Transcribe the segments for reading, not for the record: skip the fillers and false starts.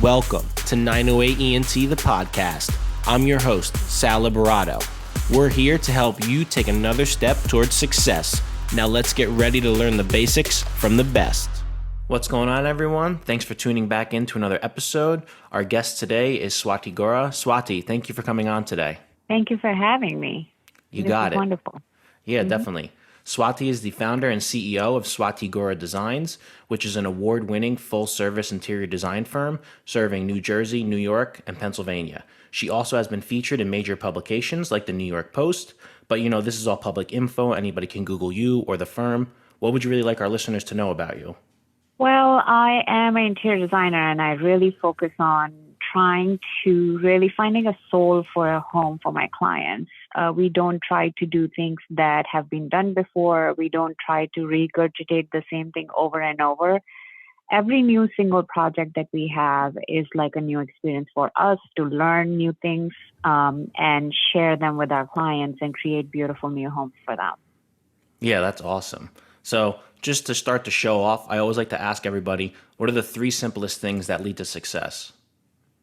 Welcome to 908 ENT, the podcast. I'm your host, Sal Liberato. We're here to help you take another step towards success. Now let's get ready to learn the basics from the best. What's going on, everyone? Thanks for tuning back into another episode. Our guest today is Swati Goorha. Swati, thank you for coming on today. Thank you for having me. You got it. Wonderful. Yeah, definitely. Swati is the founder and CEO of Swati Goorha Designs, which is an award-winning full-service interior design firm serving New Jersey, New York, and Pennsylvania. She also has been featured in major publications like the New York Post, but this is all public info. Anybody can Google you or the firm. What would you really like our listeners to know about you? Well, I am an interior designer, and I really focus on trying to really finding a soul for a home for my clients. We don't try to do things that have been done before. We don't try to regurgitate the same thing over and over. Every new single project that we have is like a new experience for us to learn new things and share them with our clients and create beautiful new homes for them. Yeah, that's awesome. So just to start the show off, I always like to ask everybody, what are the 3 simplest things that lead to success?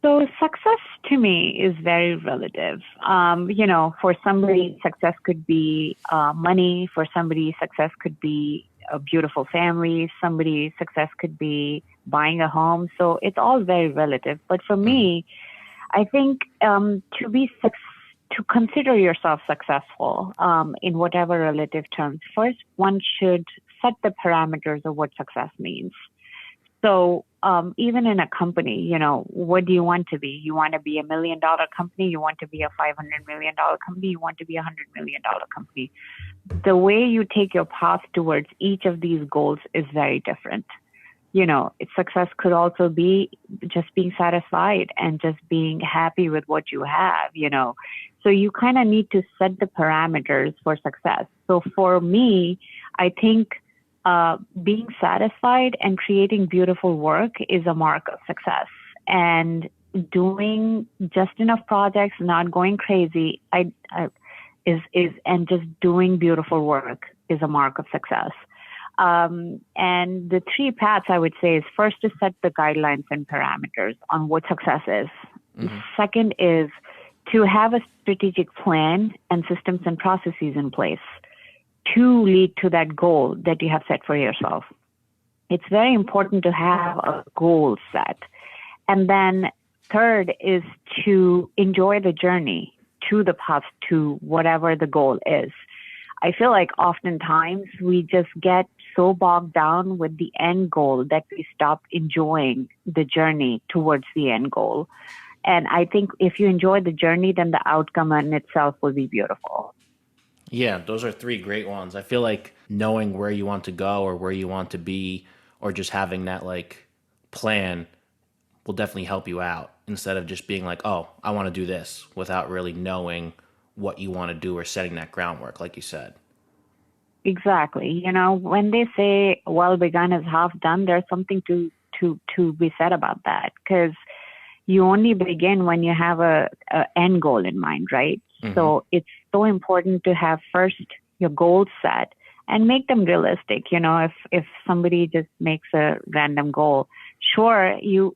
So success to me is very relative. For somebody, success could be money. For somebody, success could be a beautiful family. Somebody, success could be buying a home. So it's all very relative. But for me, I think to consider yourself successful in whatever relative terms, first one should set the parameters of what success means. So even in a company, what do you want to be? You want to be $1 million company? You want to be a $500 million company? You want to be a $100 million company? The way you take your path towards each of these goals is very different. Success could also be just being satisfied and just being happy with what you have, So you kind of need to set the parameters for success. So for me, I think being satisfied and creating beautiful work is a mark of success. And doing just enough projects, not going crazy, and just doing beautiful work is a mark of success. And the 3 paths I would say is first to set the guidelines and parameters on what success is. Mm-hmm. Second is to have a strategic plan and systems and processes in place to lead to that goal that you have set for yourself. It's very important to have a goal set. And then third is to enjoy the journey to the path to whatever the goal is. I feel like oftentimes we just get so bogged down with the end goal that we stop enjoying the journey towards the end goal. And I think if you enjoy the journey, then the outcome in itself will be beautiful. Yeah, those are 3 great ones. I feel like knowing where you want to go or where you want to be or just having that plan will definitely help you out instead of just being like, oh, I want to do this without really knowing what you want to do or setting that groundwork, like you said. Exactly. When they say well begun is half done, there's something to be said about that, because you only begin when you have a end goal in mind, right? Mm-hmm. So it's so important to have first your goals set and make them realistic. If somebody just makes a random goal, sure, you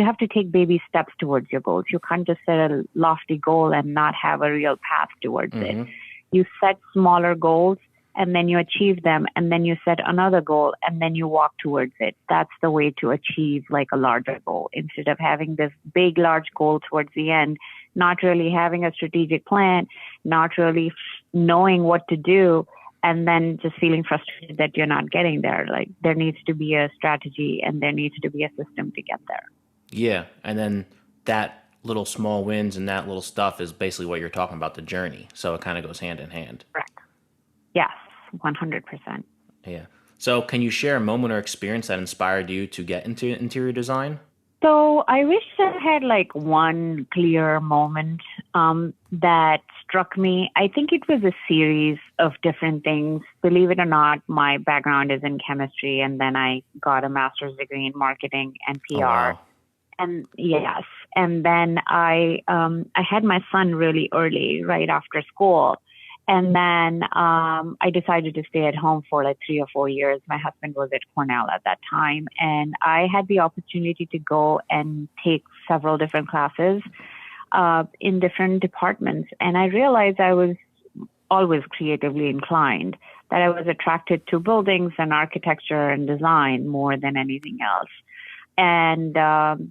have to take baby steps towards your goals. You can't just set a lofty goal and not have a real path towards it. You set smaller goals and then you achieve them, and then you set another goal and then you walk towards it. That's the way to achieve a larger goal, instead of having this big, large goal towards the end, not really having a strategic plan, not really knowing what to do, and then just feeling frustrated that you're not getting there. There needs to be a strategy and there needs to be a system to get there. Yeah. And then that little small wins and that little stuff is basically what you're talking about, the journey. So it kind of goes hand in hand. Correct. Yes, 100%. Yeah. So can you share a moment or experience that inspired you to get into interior design? So I wish I had one clear moment that struck me. I think it was a series of different things. Believe it or not, my background is in chemistry, and then I got a master's degree in marketing and PR. Oh, wow. And yes, and then I had my son really early, right after school. And then I decided to stay at home for like 3 or 4 years. My husband was at Cornell at that time, and I had the opportunity to go and take several different classes in different departments. And I realized I was always creatively inclined, that I was attracted to buildings and architecture and design more than anything else. And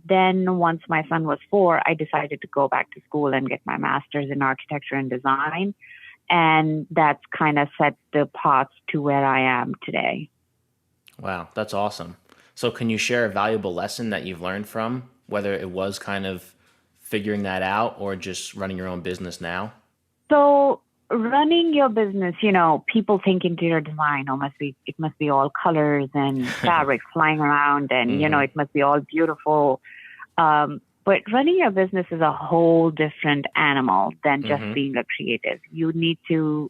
then once my son was 4, I decided to go back to school and get my master's in architecture and design. And that's kind of set the path to where I am today. Wow, that's awesome. So can you share a valuable lesson that you've learned from, whether it was kind of figuring that out or just running your own business now? So running your business, people think interior design, it must be all colors and fabrics flying around and, it must be all beautiful. But running your business is a whole different animal than just being a creative. You need to,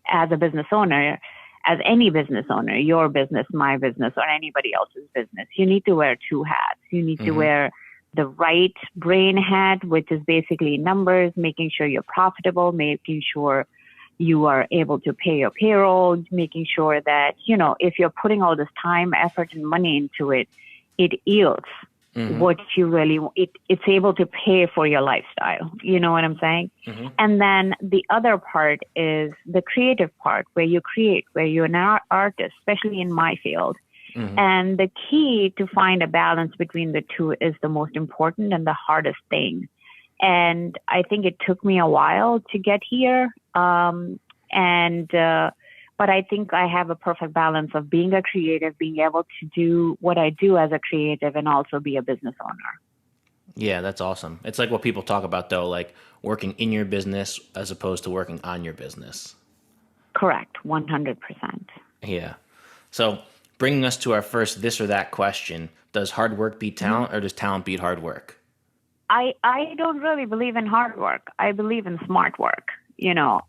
as a business owner, as any business owner, your business, my business, or anybody else's business, you need to wear 2 hats. You need to wear the right brain hat, which is basically numbers, making sure you're profitable, making sure you are able to pay your payroll, making sure that, if you're putting all this time, effort, and money into it, it yields what you really want. It's able to pay for your lifestyle. You know what I'm saying? And then the other part is the creative part, where you create, where you're an artist, especially in my field. And the key to find a balance between the two is the most important and the hardest thing. And I think it took me a while to get here. But I think I have a perfect balance of being a creative, being able to do what I do as a creative, and also be a business owner. Yeah, that's awesome. It's like what people talk about though, like working in your business as opposed to working on your business. Correct, 100%. Yeah. So bringing us to our first this or that question, does hard work beat talent or does talent beat hard work? I don't really believe in hard work. I believe in smart work.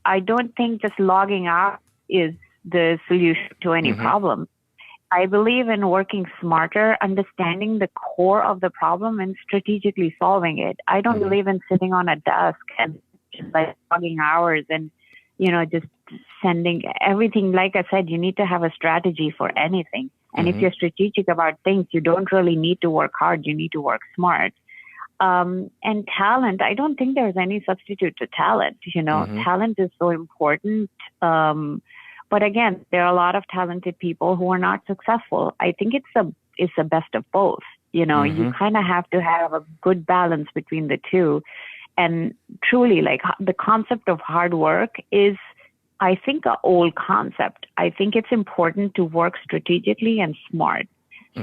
I don't think just logging out is the solution to any problem. I believe in working smarter, understanding the core of the problem and strategically solving it. I don't believe in sitting on a desk and just like logging hours and, just sending everything. Like I said, you need to have a strategy for anything. And if you're strategic about things, you don't really need to work hard. You need to work smart. And talent, I don't think there's any substitute to talent. Talent is so important. But again, there are a lot of talented people who are not successful. I think it's the best of both. You kind of have to have a good balance between the two. And truly, like the concept of hard work is, I think, an old concept. I think it's important to work strategically and smart.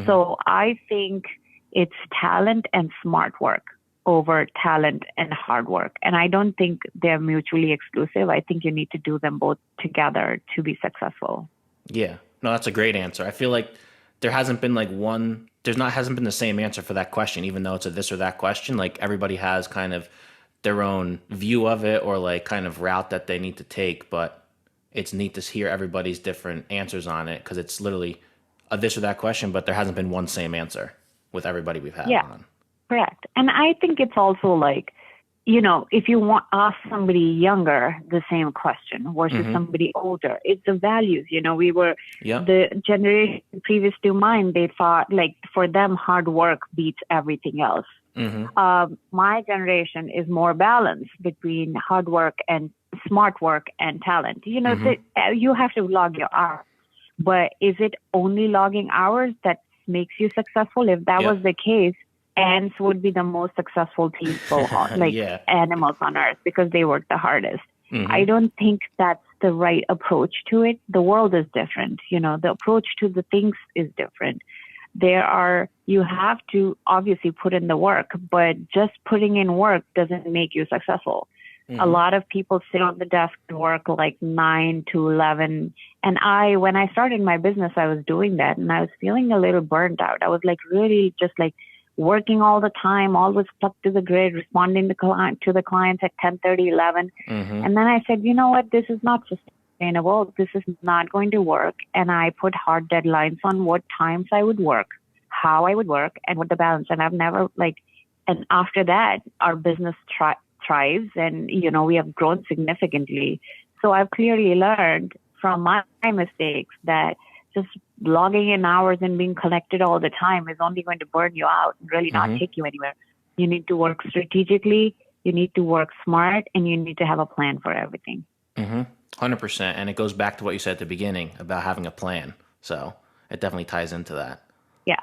So I think it's talent and smart work over talent and hard work. And I don't think they're mutually exclusive. I think you need to do them both together to be successful. Yeah. No, that's a great answer. I feel like there hasn't been like hasn't been the same answer for that question, even though it's a this or that question. Like everybody has kind of their own view of it or like kind of route that they need to take. But it's neat to hear everybody's different answers on it because it's literally a this or that question, but there hasn't been one same answer with everybody we've had on. Correct. And I think it's also like, if you ask somebody younger the same question versus somebody older, it's the values. We were the generation previous to mine, they thought like for them, hard work beats everything else. My generation is more balanced between hard work and smart work and talent. You have to log your hours, but is it only logging hours that makes you successful? If that was the case, ants would be the most successful people, animals on earth, because they work the hardest. I don't think that's the right approach to it. The world is different. The approach to the things is different. You have to obviously put in the work, but just putting in work doesn't make you successful. A lot of people sit on the desk and work like 9 to 11. And when I started my business, I was doing that and I was feeling a little burnt out. I was like really just like working all the time, always stuck to the grid, responding to the clients at 10:30, 11. And then I said, you know what, this is not sustainable. This is not going to work. And I put hard deadlines on what times I would work, how I would work, and what the balance. And I've never and after that, our business thrives and, we have grown significantly. So I've clearly learned from my mistakes that just logging in hours and being collected all the time is only going to burn you out and really not take you anywhere. You need to work strategically, you need to work smart, and you need to have a plan for everything. 100%. And it goes back to what you said at the beginning about having a plan. So it definitely ties into that. Yeah,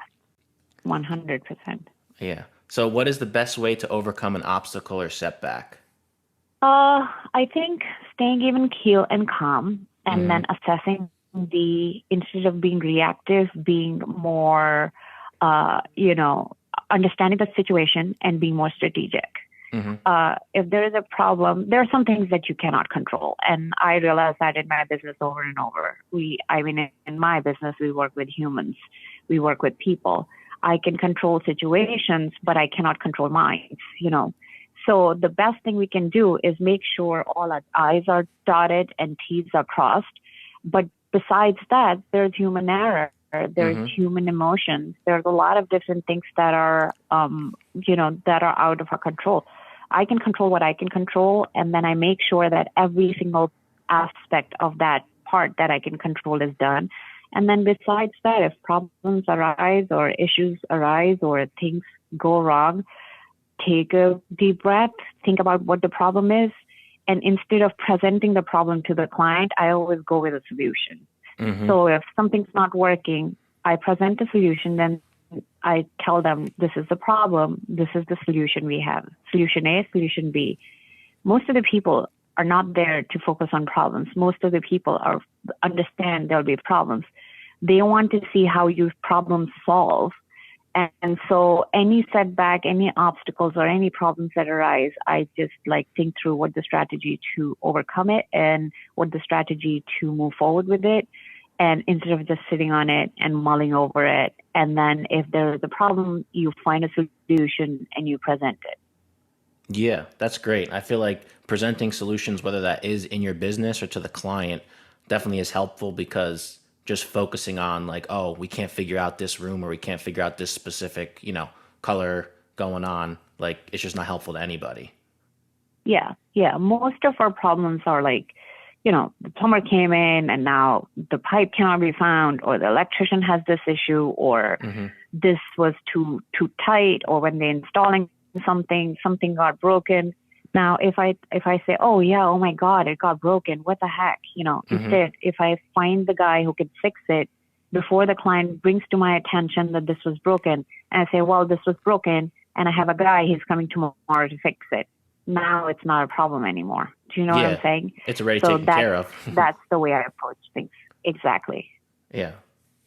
100%. Yeah. So what is the best way to overcome an obstacle or setback? I think staying even keel and calm, and then assessing instead of being reactive, being more, understanding the situation and being more strategic. If there is a problem, there are some things that you cannot control. And I realize that in my business over and over. In my business, we work with humans. We work with people. I can control situations, but I cannot control minds, So the best thing we can do is make sure all our I's are dotted and T's are crossed. But besides that, there's human error. There's human emotions. There's a lot of different things that are, that are out of our control. I can control what I can control, and then I make sure that every single aspect of that part that I can control is done. And then besides that, if problems arise or issues arise or things go wrong, take a deep breath, think about what the problem is. And instead of presenting the problem to the client, I always go with a solution. So if something's not working, I present a solution, then I tell them, this is the problem. This is the solution we have. Solution A, solution B. Most of the people are not there to focus on problems. Most of the people understand there'll be problems. They want to see how you problem solve. And so any setback, any obstacles or any problems that arise, I just think through what the strategy to overcome it and what the strategy to move forward with it. And instead of just sitting on it and mulling over it. And then if there is a problem, you find a solution and you present it. Yeah, that's great. I feel like presenting solutions, whether that is in your business or to the client, definitely is helpful, because just focusing on we can't figure out this room or we can't figure out this specific, color going on, it's just not helpful to anybody. Yeah. Most of our problems are the plumber came in and now the pipe cannot be found, or the electrician has this issue, or this was too tight, or when they're installing something got broken. Now, if I say, oh my God, it got broken, what the heck, instead, if I find the guy who can fix it before the client brings to my attention that this was broken, and I say, well, this was broken and I have a guy, he's coming tomorrow to fix it. Now it's not a problem anymore. Do you know what I'm saying? It's already taken care of. That's the way I approach things. Exactly. Yeah,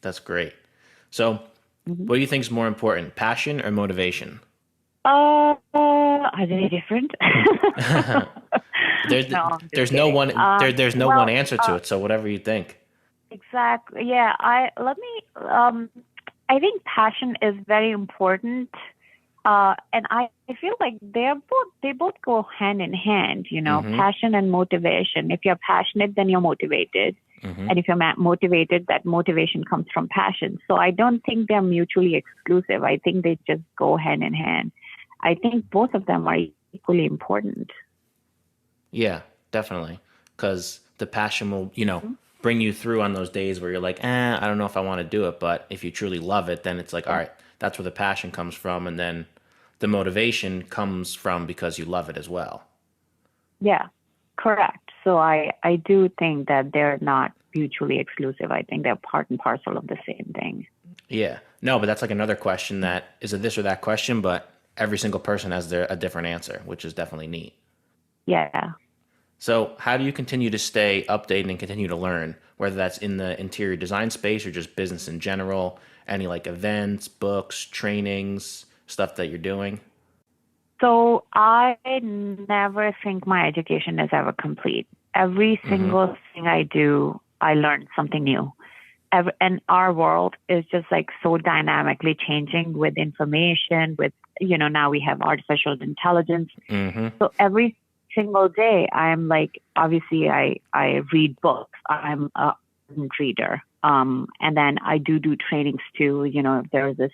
that's great. So what do you think is more important, passion or motivation? Are they different? There's no one answer to it. So whatever you think. Exactly. Yeah. I think passion is very important. And I feel like they both go hand in hand, passion and motivation. If you're passionate, then you're motivated. And if you're motivated, that motivation comes from passion. So I don't think they're mutually exclusive. I think they just go hand in hand. I think both of them are equally important. Yeah, definitely. Because the passion will, bring you through on those days where you're like, I don't know if I want to do it. But if you truly love it, then it's all right, that's where the passion comes from. And then the motivation comes from because you love it as well. Yeah, correct. So I do think that they're not mutually exclusive. I think they're part and parcel of the same thing. Yeah. No, but that's another question that is a this or that question, but every single person has a different answer, which is definitely neat. Yeah. So how do you continue to stay updated and continue to learn, whether that's in the interior design space or just business in general? Any events, books, trainings, stuff that you're doing? So I never think my education is ever complete. Every single thing I do, I learn something new. And our world is just so dynamically changing with information, with, now we have artificial intelligence. So every single day I'm obviously I read books. I'm a reader. And then I do trainings too. There's a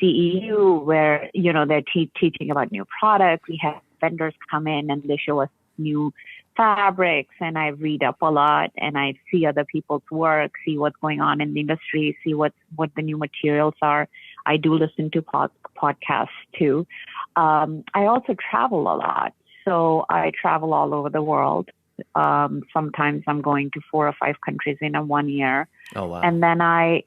CEU where, they're teaching about new products. We have vendors come in and they show us new fabrics, and I read up a lot, and I see other people's work, see what's going on in the industry, see what the new materials are. I do listen to podcasts too. I also travel a lot. So I travel all over the world. Sometimes I'm going to 4 or 5 countries in a 1 year. Oh, wow. And then I,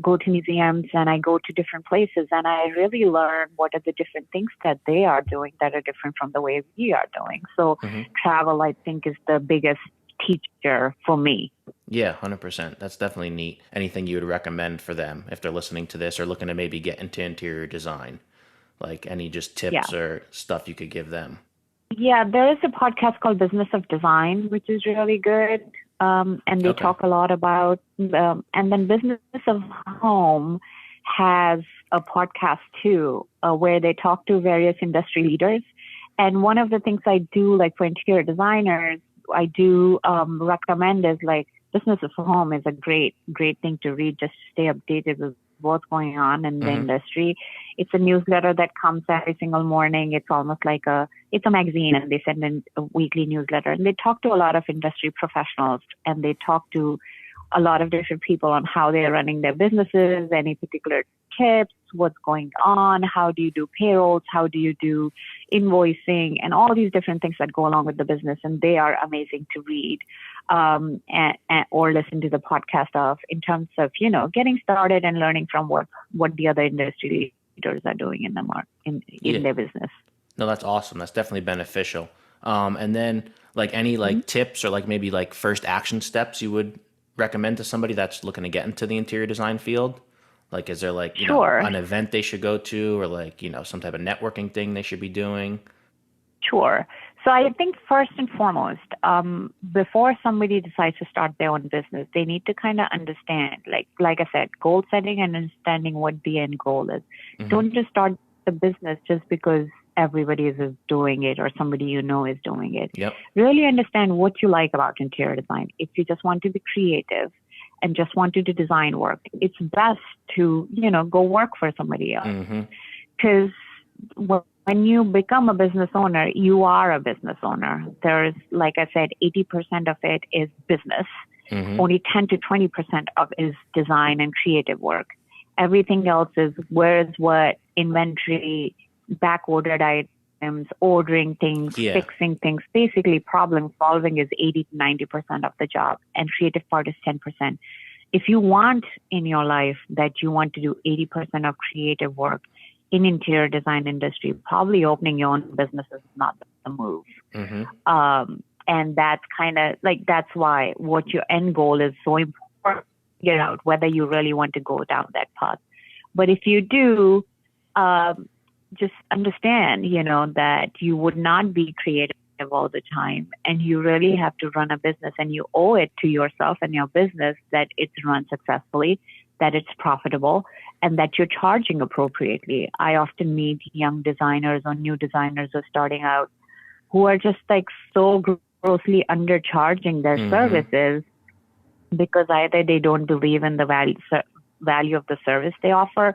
go to museums and I go to different places and I really learn what are the different things that they are doing that are different from the way we are doing. So travel, I think, is the biggest teacher for me. Yeah, 100%. That's definitely neat. Anything you would recommend for them if they're listening to this or looking to maybe get into interior design? Like any just tips or stuff you could give them? Yeah, there is a podcast called Business of Design, which is really good. And they talk a lot about, and then Business of Home has a podcast too, where they talk to various industry leaders. And one of the things I do, like for interior designers, I do recommend is like Business of Home is a great thing to read just to stay updated with what's going on in the industry. It's a newsletter that comes every single morning. It's almost like it's a magazine, and they send in a weekly newsletter, and they talk to a lot of industry professionals, and they talk to a lot of different people on how they're running their businesses, any particular tips, what's going on, how do you do payrolls, how do you do invoicing, and all these different things that go along with the business. And they are amazing to read or listen to the podcast of in terms of, getting started and learning from what the other industry leaders are doing in in their business. No, that's awesome. That's definitely beneficial. And then like any tips or like maybe like first action steps you would recommend to somebody that's looking to get into the interior design field? Like, is there like, an event they should go to or like, some type of networking thing they should be doing? Sure. So I think first and foremost, before somebody decides to start their own business, they need to kind of understand, like I said, goal setting and understanding what the end goal is. Don't just start the business just because everybody is doing it or somebody is doing it. Yep. Really understand what you like about interior design. If you just want to be creative and just want to do design work, it's best to, go work for somebody else. Because when you become a business owner, you are a business owner. There's, like I said, 80% of it is business. Only 10 to 20% of it is design and creative work. Everything else is where's what, inventory, back-ordered items, ordering things, fixing things. Basically, problem solving is 80 to 90% of the job, and creative part is 10%. If you want in your life that you want to do 80% of creative work in interior design industry, probably opening your own business is not the move. And that's kind of that's why what your end goal is so important to figure out whether you really want to go down that path. But if you do, just understand, that you would not be creative all the time, and you really have to run a business, and you owe it to yourself and your business that it's run successfully, that it's profitable, and that you're charging appropriately. I often meet young designers or new designers who are starting out who are just so grossly undercharging their services because either they don't believe in the value of the service they offer,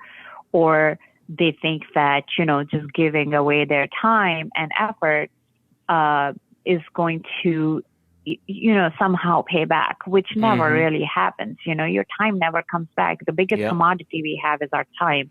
or they think that, just giving away their time and effort is going to, somehow pay back, which never really happens. Your time never comes back. The biggest commodity we have is our time.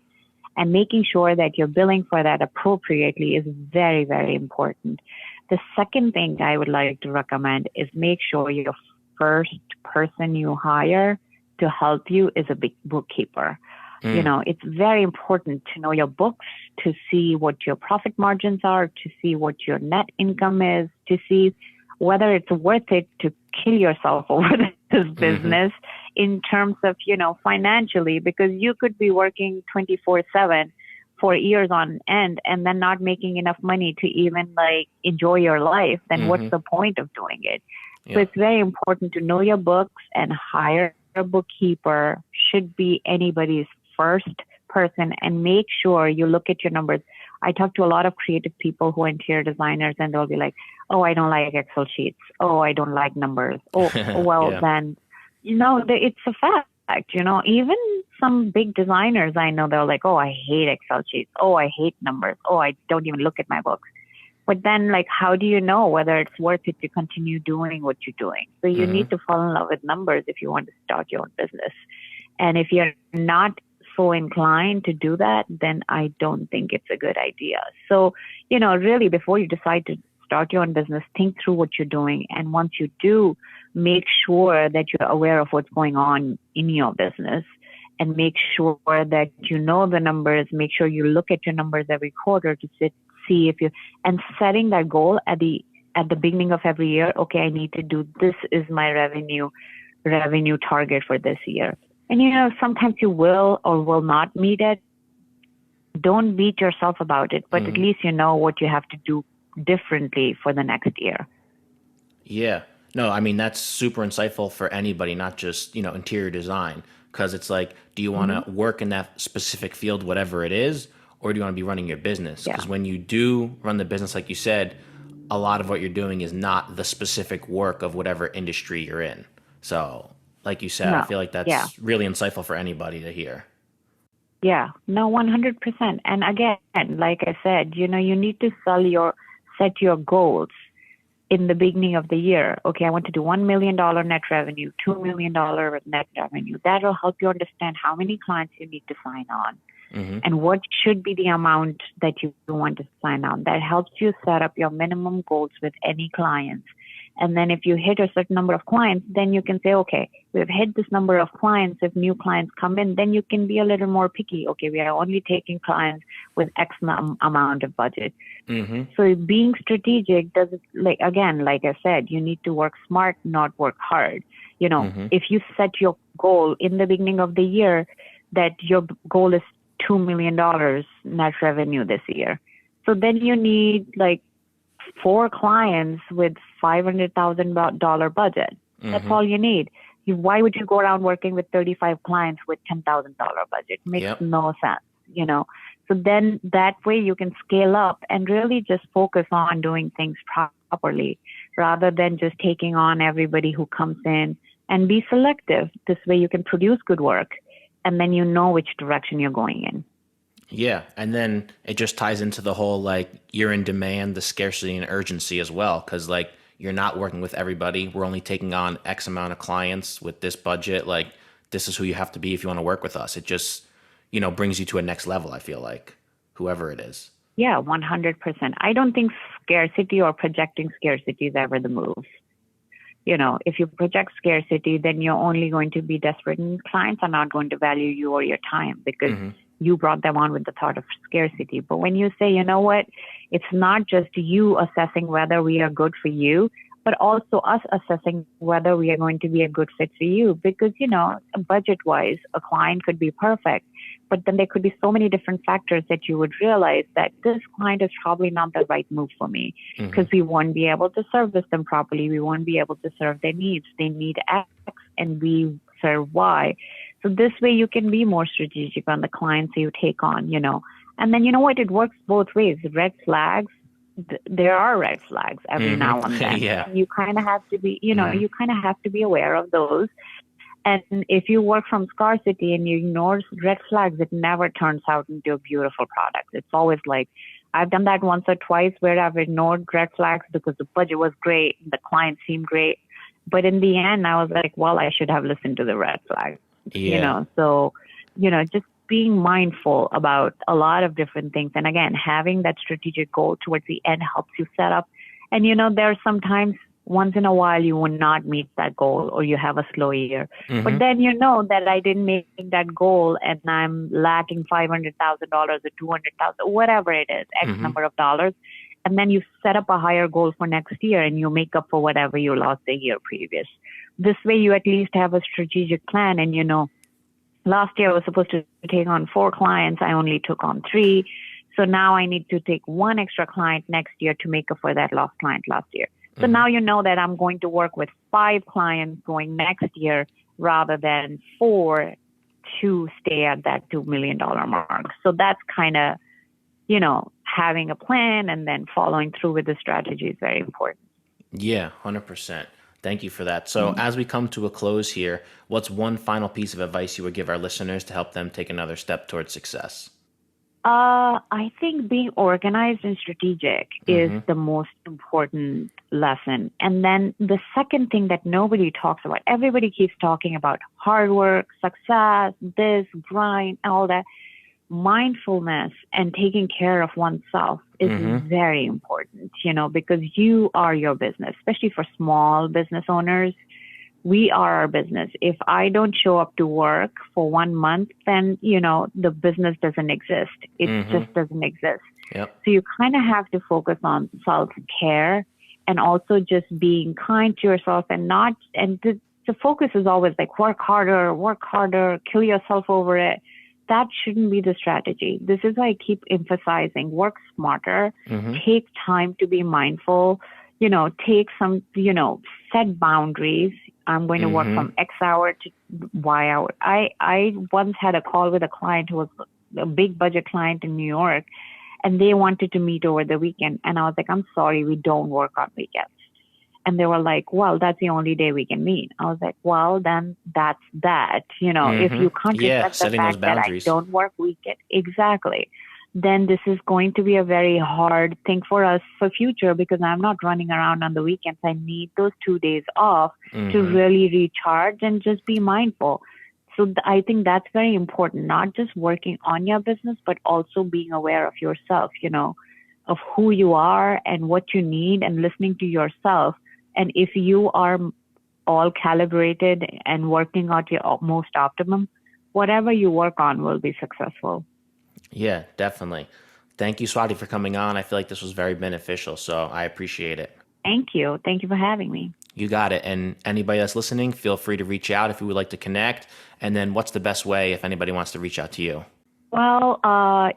And making sure that you're billing for that appropriately is very, very important. The second thing I would like to recommend is make sure your first person you hire to help you is a big bookkeeper. It's very important to know your books, to see what your profit margins are, to see what your net income is, to see whether it's worth it to kill yourself over this business in terms of, financially, because you could be working 24/7 for years on end and then not making enough money to even enjoy your life. Then what's the point of doing it? So it's very important to know your books, and hire a bookkeeper should be anybody's first person, and make sure you look at your numbers. I talk to a lot of creative people who are interior designers, and they'll be like, oh, I don't like Excel sheets. Oh, I don't like numbers. Oh, well, then, it's a fact, even some big designers I know, they're like, oh, I hate Excel sheets. Oh, I hate numbers. Oh, I don't even look at my books. But then, like, how do you know whether it's worth it to continue doing what you're doing? So you Mm-hmm. need to fall in love with numbers if you want to start your own business. And if you're not so inclined to do that, then I don't think it's a good idea. So, really, before you decide to start your own business, think through what you're doing. And once you do, make sure that you're aware of what's going on in your business and make sure that you know the numbers. Make sure you look at your numbers every quarter to see if you, and setting that goal at the beginning of every year. Okay, I need to do this is my revenue target for this year. And sometimes you will or will not meet it. Don't beat yourself about it, but at least you know what you have to do differently for the next year. Yeah. No, I mean, that's super insightful for anybody, not just, interior design. Because it's like, do you want to work in that specific field, whatever it is, or do you want to be running your business? Yeah. Because when you do run the business, like you said, a lot of what you're doing is not the specific work of whatever industry you're in. So, like you said, I No. feel like Yeah. that's really insightful for anybody to hear. Yeah. No, 100%. And again, like I said, you need to set your goals in the beginning of the year. Okay, I want to do $1 million net revenue, $2 million net revenue. That'll help you understand how many clients you need to sign on and what should be the amount that you want to sign on. That helps you set up your minimum goals with any clients. And then if you hit a certain number of clients, then you can say, okay, we've hit this number of clients. If new clients come in, then you can be a little more picky. Okay, we are only taking clients with X amount of budget. So being strategic does it, like I said, you need to work smart, not work hard. If you set your goal in the beginning of the year that your goal is $2 million net revenue this year. So then you need like 4 clients with $500,000 budget. That's all you need. Why would you go around working with 35 clients with $10,000 budget? Makes no sense, So then that way you can scale up and really just focus on doing things properly rather than just taking on everybody who comes in, and be selective. This way you can produce good work and then you know which direction you're going in. Yeah. And then it just ties into the whole, like, you're in demand, the scarcity and urgency as well. Cause like, you're not working with everybody. We're only taking on X amount of clients with this budget. Like, this is who you have to be if you want to work with us. It just, brings you to a next level, I feel like, whoever it is. Yeah, 100%. I don't think scarcity or projecting scarcity is ever the move. If you project scarcity, then you're only going to be desperate, and clients are not going to value you or your time because you brought them on with the thought of scarcity. But when you say, you know what, it's not just you assessing whether we are good for you, but also us assessing whether we are going to be a good fit for you. Because, budget-wise, a client could be perfect, but then there could be so many different factors that you would realize that this client is probably not the right move for me because we won't be able to service them properly. We won't be able to serve their needs. They need X and we serve Y. So this way you can be more strategic on the clients you take on, And then, it works both ways. Red flags, there are red flags every now and then. Yeah. And you kind of have to be, you kind of have to be aware of those. And if you work from scarcity and you ignore red flags, it never turns out into a beautiful product. It's always like, I've done that once or twice where I've ignored red flags because the budget was great, the client seemed great. But in the end, I was like, well, I should have listened to the red flags. Yeah. So, just being mindful about a lot of different things. And again, having that strategic goal towards the end helps you set up. And, there are sometimes once in a while you will not meet that goal or you have a slow year. But then that I didn't make that goal and I'm lacking $500,000 or $200,000, whatever it is, X number of dollars. And then you set up a higher goal for next year and you make up for whatever you lost the year previous. This way you at least have a strategic plan. And, last year I was supposed to take on 4 clients. I only took on 3. So now I need to take 1 extra client next year to make up for that lost client last year. So now you know that I'm going to work with 5 clients going next year rather than 4 to stay at that $2 million mark. So that's kind of, having a plan and then following through with the strategy is very important. Yeah, 100%. Thank you for that. So as we come to a close here, what's one final piece of advice you would give our listeners to help them take another step towards success? I think being organized and strategic is the most important lesson. And then the second thing that nobody talks about, everybody keeps talking about hard work, success, this, grind, all that. Mindfulness and taking care of oneself is very important, because you are your business, especially for small business owners. We are our business. If I don't show up to work for 1 month, then, the business doesn't exist. It just doesn't exist. Yep. So you kind of have to focus on self-care and also just being kind to yourself the focus is always like work harder, kill yourself over it. That shouldn't be the strategy. This is why I keep emphasizing work smarter, take time to be mindful, take some, set boundaries. I'm going to work from X hour to Y hour. I once had a call with a client who was a big budget client in New York, and they wanted to meet over the weekend. And I was like, I'm sorry, we don't work on weekends. And they were like, well, that's the only day we can meet. I was like, well, then that's that. If you can't respect the fact that I don't work weekend, exactly, then this is going to be a very hard thing for us for future, because I'm not running around on the weekends. I need those 2 days off to really recharge and just be mindful. So I think that's very important, not just working on your business, but also being aware of yourself, of who you are and what you need, and listening to yourself. And if you are all calibrated and working at your most optimum, whatever you work on will be successful. Yeah, definitely. Thank you, Swati, for coming on. I feel like this was very beneficial, so I appreciate it. Thank you. Thank you for having me. You got it. And anybody that's listening, feel free to reach out if you would like to connect. And then what's the best way if anybody wants to reach out to you? Well,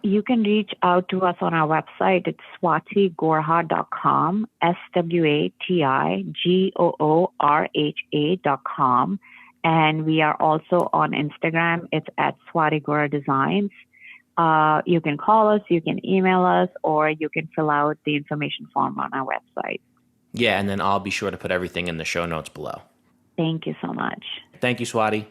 you can reach out to us on our website. It's swatigorha.com, SWATIGOORHA.com. And we are also on Instagram. It's at Swati Goorha Designs. You can call us, you can email us, or you can fill out the information form on our website. Yeah, and then I'll be sure to put everything in the show notes below. Thank you so much. Thank you, Swati.